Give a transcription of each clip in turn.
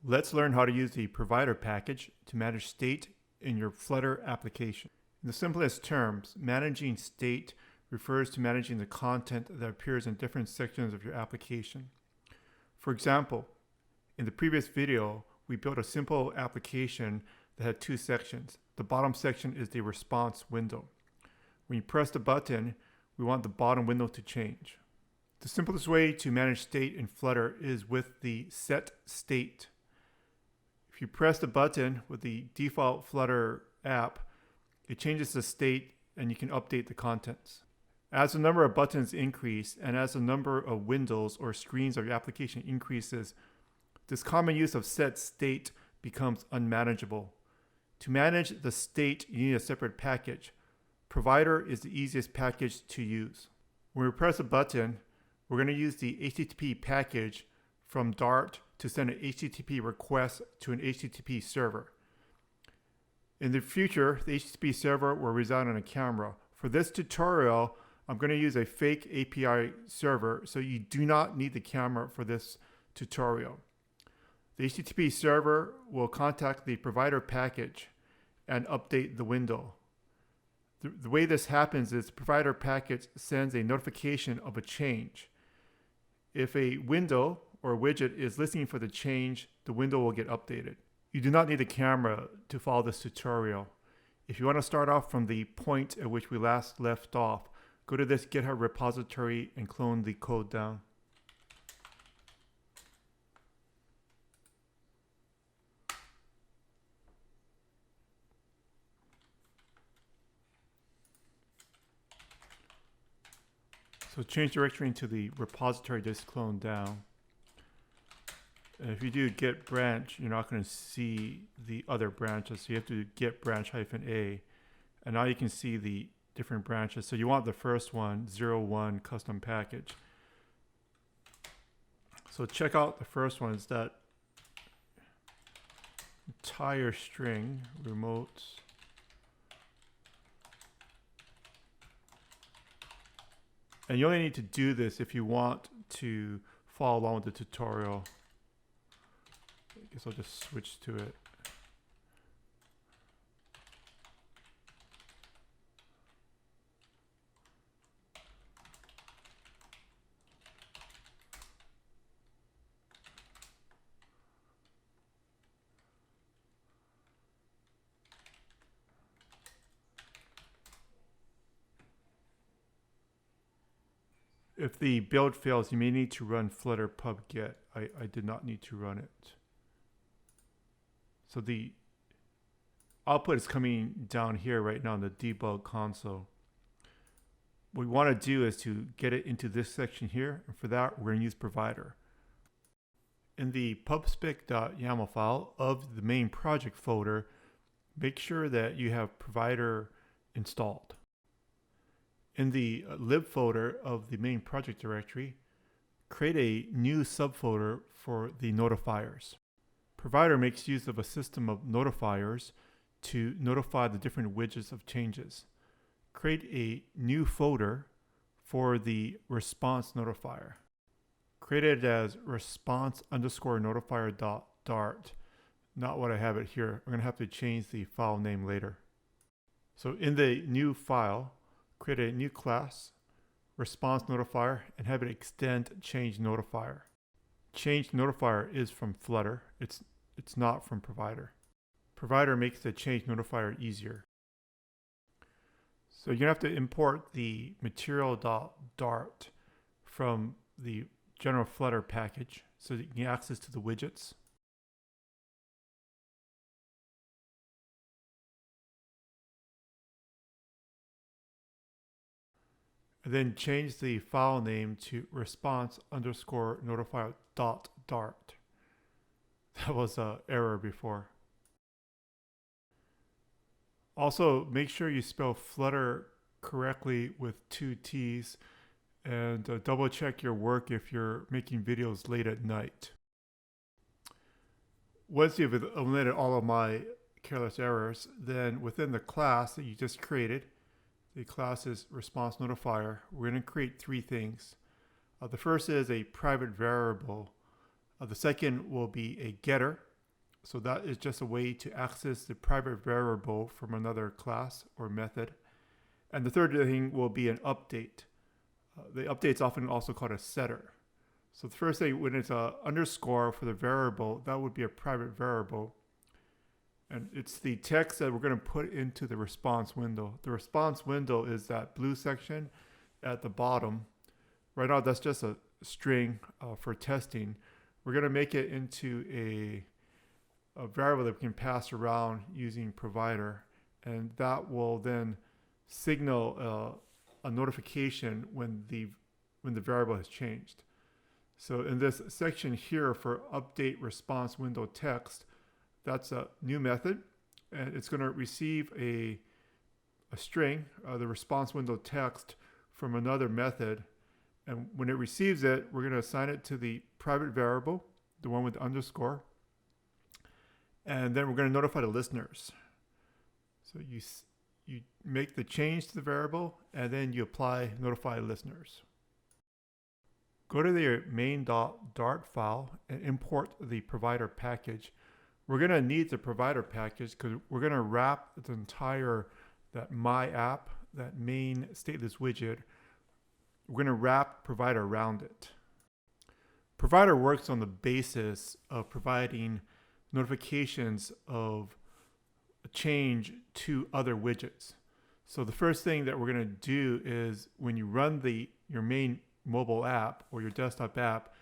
Let's learn how to use the provider package to manage state in your Flutter application. In the simplest terms, managing state refers to managing the content that appears in different sections of your application. For example, in the previous video, we built a simple application that had two sections. The bottom section is the response window. When you press the button, we want the bottom window to change. The simplest way to manage state in Flutter is with the set state. If you press the button with the default Flutter app, it changes the state and you can update the contents. As the number of buttons increase and as the number of windows or screens of your application increases, this common use of set state becomes unmanageable. To manage the state, you need a separate package. Provider is the easiest package to use. When we press a button, we're going to use the HTTP package from Dart to send an HTTP request to an HTTP server. In the future, the HTTP server will reside on a camera. For this tutorial, I'm going to use a fake API server, so you do not need the camera for this tutorial. The HTTP server will contact the provider package and update the window. The way this happens is the provider package sends a notification of a change. If a window or a widget is listening for the change, the window will get updated. You do not need a camera to follow this tutorial. If you want to start off from the point at which we last left off, go to this GitHub repository and clone the code down. So change directory into the repository just cloned down. And if you do git branch, you're not going to see the other branches. So you have to do git branch -a. And now you can see the different branches. So you want the first one, 01 custom package. So check out the first one. It's that entire string, remote. And you only need to do this if you want to follow along with the tutorial. I guess I'll just switch to it. If the build fails, you may need to run flutter pub get. I did not need to run it. So the output is coming down here right now in the debug console. What we want to do is to get it into this section here. And for that, we're going to use provider. In the pubspec.yaml file of the main project folder, make sure that you have provider installed. In the lib folder of the main project directory, create a new subfolder for the notifiers. Provider makes use of a system of notifiers to notify the different widgets of changes. Create a new folder for the response notifier. Create it as response_notifier.dart. Not what I have it here. I'm going to have to change the file name later. So in the new file, create a new class, response notifier, and have it extend ChangeNotifier. ChangeNotifier is from Flutter. It's not from provider. Provider makes the ChangeNotifier easier. So you're going to have to import the material.dart from the general Flutter package so that you can get access to the widgets. And then change the file name to response_notifier.dart. That was an error before. Also, make sure you spell Flutter correctly with 2 T's and double check your work if you're making videos late at night. Once you've eliminated all of my careless errors, then within the class that you just created, the class is response notifier. We're going to create 3 things. The first is a private variable. The second will be a getter, So that is just a way to access the private variable from another class or method. And the third thing will be an update. The update is often also called a setter. So the first thing, when it's a underscore for the variable, that would be a private variable. And it's the text that we're going to put into the response window. The response window is that blue section at the bottom. Right now, that's just a string for testing. We're going to make it into a variable that we can pass around using provider. And that will then signal a notification when the variable has changed. So in this section here for update response window text, that's a new method, and it's going to receive a string, the response window text, from another method. And when it receives it, we're going to assign it to the private variable, the one with the underscore. And then we're going to notify the listeners. So you make the change to the variable, and then you apply notify listeners. Go to the main.dart file and import the provider package. We're going to need the provider package because we're going to wrap the entire, that my app, that main stateless widget, we're going to wrap provider around it. Provider works on the basis of providing notifications of a change to other widgets. So the first thing that we're going to do is when you run your main mobile app or your desktop app,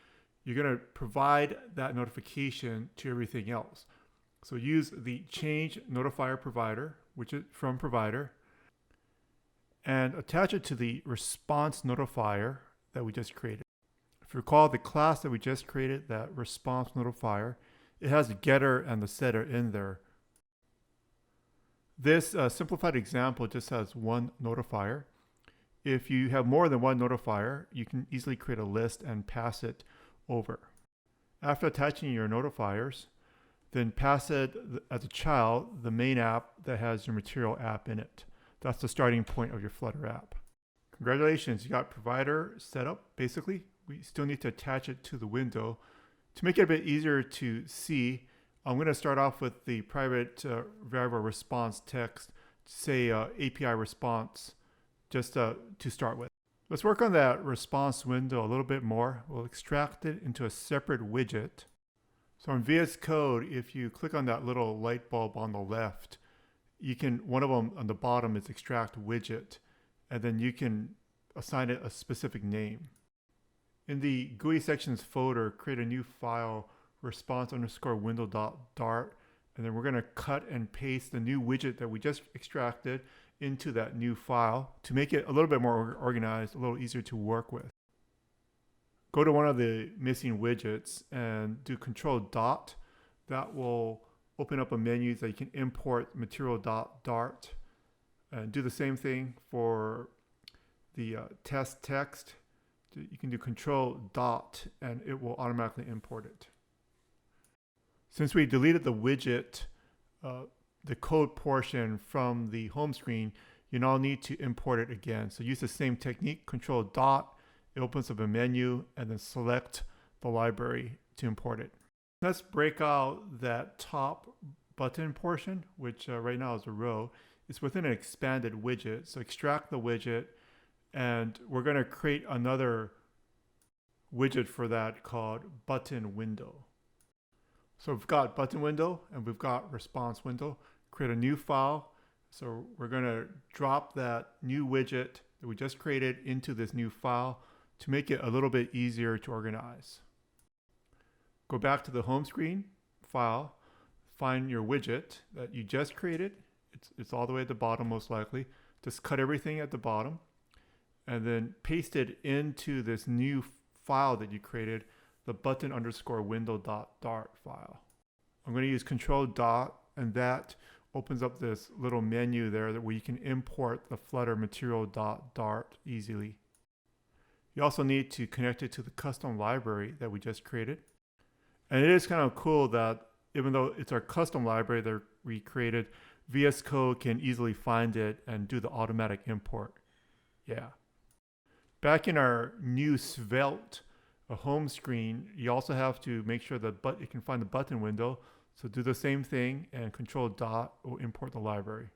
you're going to provide that notification to everything else. So use the ChangeNotifier provider, which is from provider, and attach it to the response notifier that we just created. If you recall the class that we just created, that response notifier, it has the getter and the setter in there. This simplified example just has one notifier. If you have more than one notifier, you can easily create a list and pass it over. After attaching your notifiers, then pass it as a child, the main app that has your material app in it. That's the starting point of your Flutter app. Congratulations, you got provider set up. Basically, we still need to attach it to the window. To make it a bit easier to see, I'm going to start off with the private variable response text, say API response, just to start with. Let's work on that response window a little bit more. We'll extract it into a separate widget. So in VS Code, if you click on that little light bulb on the left, you can, one of them on the bottom is extract widget, and then you can assign it a specific name. In the GUI sections folder, create a new file, response_window.dart, and then we're going to cut and paste the new widget that we just extracted into that new file to make it a little bit more organized, a little easier to work with. Go to one of the missing widgets and do Control Dot. That will open up a menu that you can import material.dart, and do the same thing for the test text. You can do Control Dot and it will automatically import it. Since we deleted the widget, the code portion from the home screen, you now need to import it again. So use the same technique, Control Dot, it opens up a menu, and then select the library to import it. Let's break out that top button portion, which right now is a row. It's within an expanded widget. So extract the widget, and we're going to create another widget for that called button window. So we've got button window and we've got response window. Create a new file. So we're going to drop that new widget that we just created into this new file to make it a little bit easier to organize. Go back to the home screen, file, find your widget that you just created. It's all the way at the bottom most likely. Just cut everything at the bottom and then paste it into this new file that you created, the button_window.dart file. I'm going to use Control Dot, and that opens up this little menu there where you can import the Flutter material.dart easily. You also need to connect it to the custom library that we just created. And it is kind of cool that even though it's our custom library that we created, VS Code can easily find it and do the automatic import. Yeah. Back in our new Svelte home screen, you also have to make sure that it can find the button window. So do the same thing, and control dot will import the library.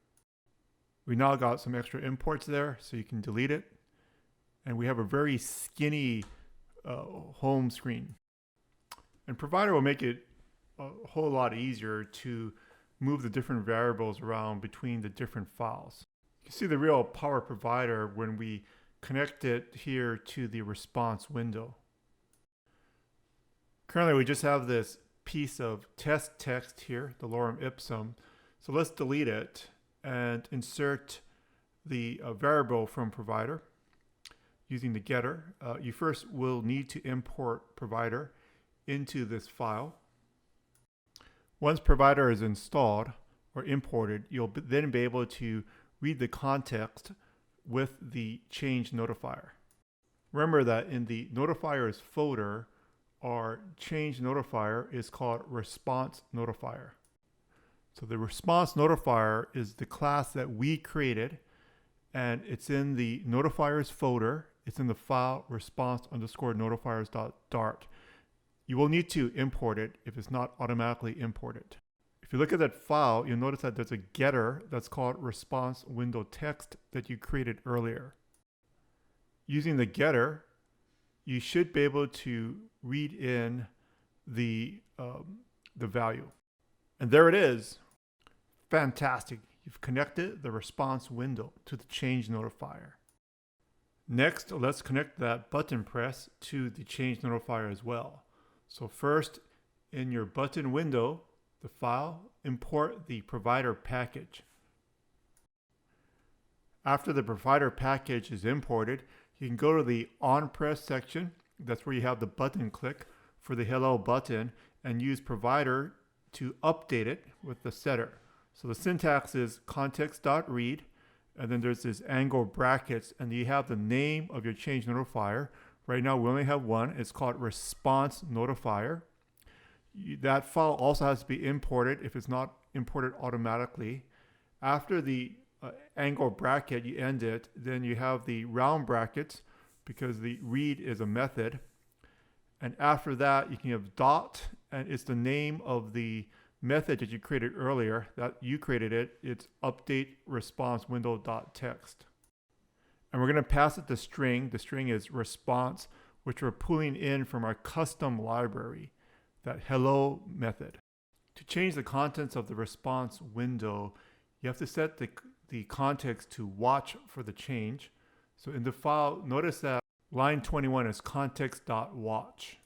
We now got some extra imports there, so you can delete it. And we have a very skinny home screen. And provider will make it a whole lot easier to move the different variables around between the different files. You can see the real power of provider when we connect it here to the response window. Currently, we just have this piece of test text here, the lorem ipsum. So let's delete it and insert the variable from provider using the getter. You first will need to import provider into this file. Once provider is installed or imported, you'll then be able to read the context with the ChangeNotifier. Remember that in the notifiers folder, our ChangeNotifier is called Response Notifier. So the Response Notifier is the class that we created, and it's in the notifiers folder. It's in the file response_notifiers.dart. You will need to import it if it's not automatically imported. If you look at that file, you'll notice that there's a getter that's called response window text that you created earlier. Using the getter, you should be able to read in the value. And there it is. Fantastic. You've connected the response window to the ChangeNotifier. Next, let's connect that button press to the ChangeNotifier as well. So first, in your button window, the file, import the provider package. After the provider package is imported, you can go to the on press section. That's where you have the button click for the hello button, and use provider to update it with the setter. So the syntax is context.read, and then there's this angle brackets, and you have the name of your ChangeNotifier. Right now we only have one. It's called Response Notifier. That file also has to be imported if it's not imported automatically. After the angle bracket, you end it, then you have the round brackets because the read is a method. And after that, you can have dot, and it's the name of the method that you created earlier, that you created it. It's update response window.text. And we're going to pass it the string. The string is response, which we're pulling in from our custom library, that hello method. To change the contents of the response window, you have to set the context to watch for the change. So in the file, notice that line 21 is context.watch.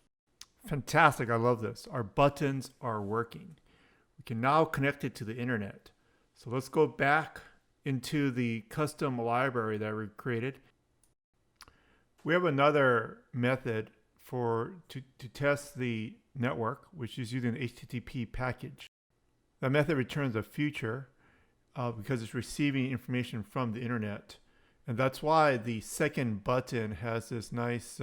Fantastic, I love this. Our buttons are working. We can now connect it to the internet. So let's go back into the custom library that we created. We have another method to test the network, which is using the HTTP package. That method returns a future because it's receiving information from the internet. And that's why the second button has this nice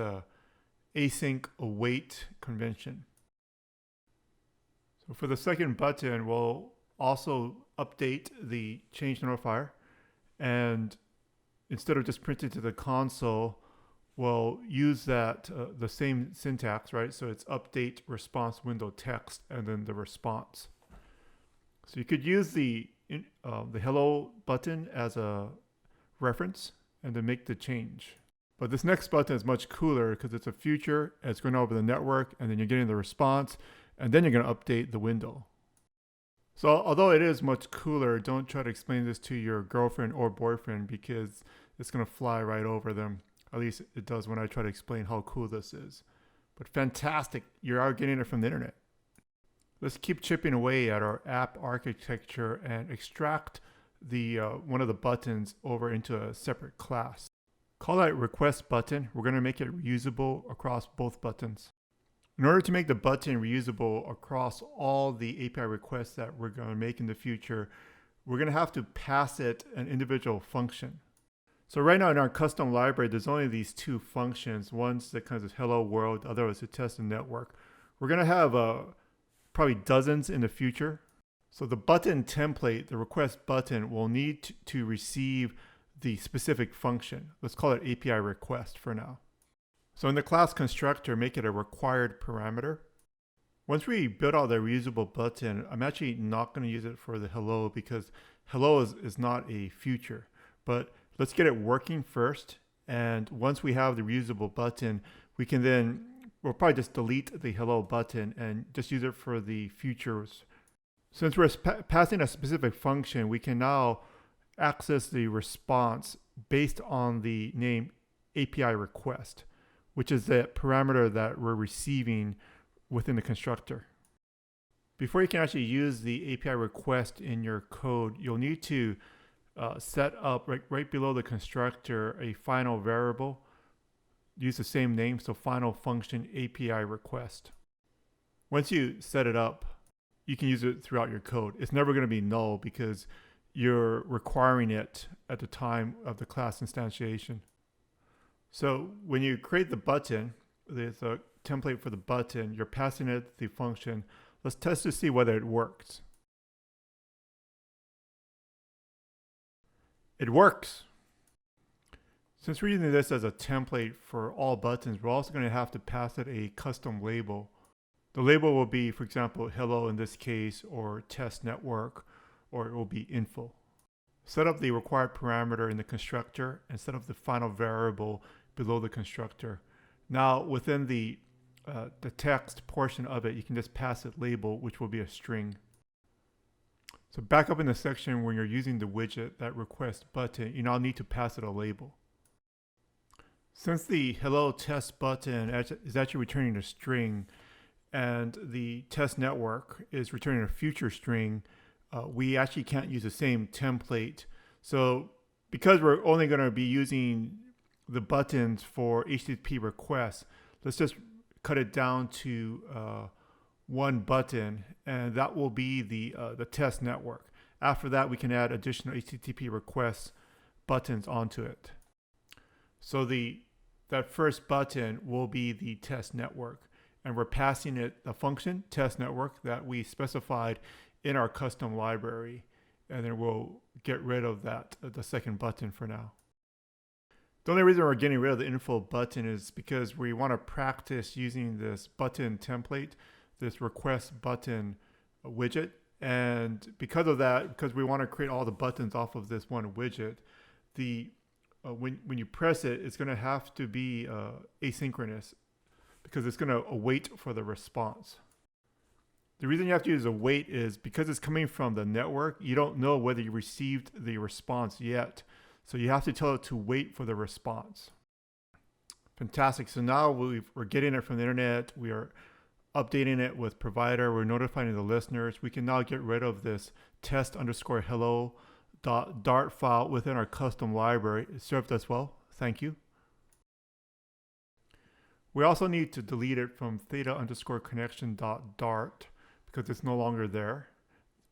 async await convention. So for the second button, we'll also update the ChangeNotifier, and instead of just printing to the console, we'll use that the same syntax, right? So it's update response window text and then the response. So you could use the hello button as a reference and then make the change. But this next button is much cooler because it's a future, it's going over the network, and then you're getting the response, and then you're going to update the window. So although it is much cooler, don't try to explain this to your girlfriend or boyfriend because it's going to fly right over them. At least it does when I try to explain how cool this is. But fantastic, you are getting it from the internet. Let's keep chipping away at our app architecture and extract the one of the buttons over into a separate class. Call that request button. We're going to make it reusable across both buttons. In order to make the button reusable across all the API requests that we're going to make in the future, we're going to have to pass it an individual function. So right now in our custom library, there's only these two functions. One's that kind of hello world, the other is to test the network. We're going to have probably dozens in the future. So the button template, the request button, will need to receive the specific function. Let's call it API request for now. So in the class constructor, make it a required parameter. Once we build out the reusable button, I'm actually not going to use it for the hello because hello is not a feature. But let's get it working first. And once we have the reusable button, we can then, we'll probably just delete the hello button and just use it for the futures. Since we're passing a specific function, we can now access the response based on the name API request, which is the parameter that we're receiving within the constructor. Before you can actually use the API request in your code, you'll need to set up right below the constructor a final variable. Use the same name, so final function API request. Once you set it up, you can use it throughout your code. It's never going to be null because you're requiring it at the time of the class instantiation. So when you create the button, there's a template for the button, you're passing it the function. Let's test to see whether it works. It works. Since we're using this as a template for all buttons, we're also going to have to pass it a custom label. The label will be, for example, hello in this case, or test network, or it will be info. Set up the required parameter in the constructor and set up the final variable below the constructor. Now within the text portion of it, you can just pass it label, which will be a string. So back up in the section when you're using the widget, that request button, you now need to pass it a label. Since the hello test button is actually returning a string and the test network is returning a future string, we actually can't use the same template. So because we're only going to be using the buttons for HTTP requests, let's just cut it down to one button, and that will be the test network. After that, we can add additional HTTP requests buttons onto it. So that first button will be the test network, and we're passing it a function, test network, that we specified in our custom library, and then we'll get rid of that, the second button for now. The only reason we're getting rid of the info button is because we want to practice using this button template, this request button widget. And because of that, because we want to create all the buttons off of this one widget, when you press it, it's going to have to be asynchronous because it's going to await for the response. The reason you have to use await is because it's coming from the network, you don't know whether you received the response yet. So you have to tell it to wait for the response. Fantastic. So now we're getting it from the internet. We are updating it with provider. We're notifying the listeners. We can now get rid of this test_hello.dart file within our custom library. It served us well. Thank you. We also need to delete it from theta_connection.dart because it's no longer there.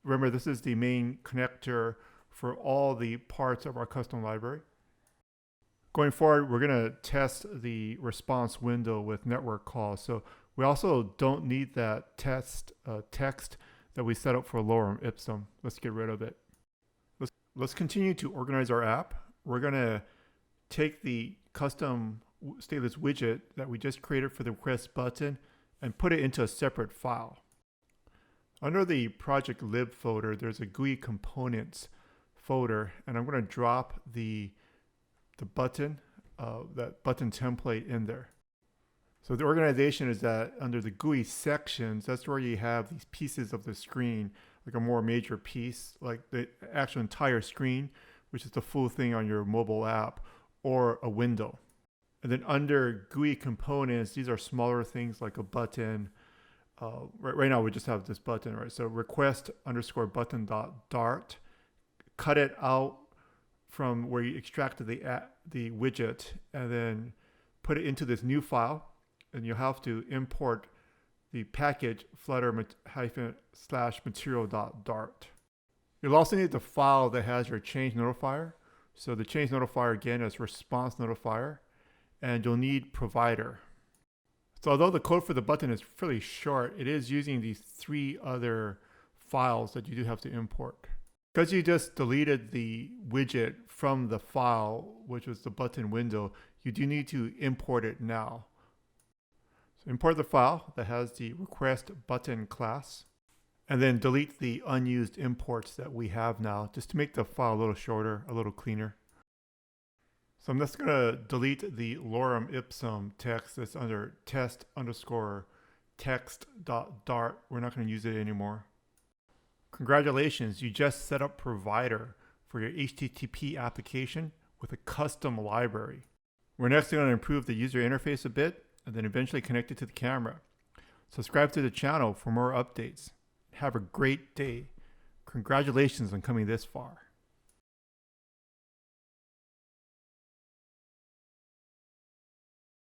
Remember, this is the main connector for all the parts of our custom library. Going forward, we're going to test the response window with network calls. So we also don't need that test text that we set up for lorem ipsum. Let's get rid of it. Let's continue to organize our app. We're going to take the custom stateless widget that we just created for the request button and put it into a separate file. Under the project lib folder, there's a GUI components folder, and I'm going to drop the button, that button template in there. So the organization is that under the GUI sections, that's where you have these pieces of the screen, like a more major piece, like the actual entire screen, which is the full thing on your mobile app, or a window. And then under GUI components, these are smaller things like a button. Right now we just have this button, right? So request_button.dart. Cut it out from where you extracted the widget and then put it into this new file, and you have to import the package flutter-/material.dart. You'll also need the file that has your ChangeNotifier. So the ChangeNotifier again is response notifier, and you'll need provider. So although the code for the button is fairly short, it is using these three other files that you do have to import. Because you just deleted the widget from the file, which was the button window, you do need to import it now. So import the file that has the request button class, and then delete the unused imports that we have now, just to make the file a little shorter, a little cleaner. So I'm just going to delete the lorem ipsum text that's under test_text.dart. We're not going to use it anymore. Congratulations, you just set up Provider for your HTTP application with a custom library. We're next going to improve the user interface a bit and then eventually connect it to the camera. Subscribe to the channel for more updates. Have a great day. Congratulations on coming this far.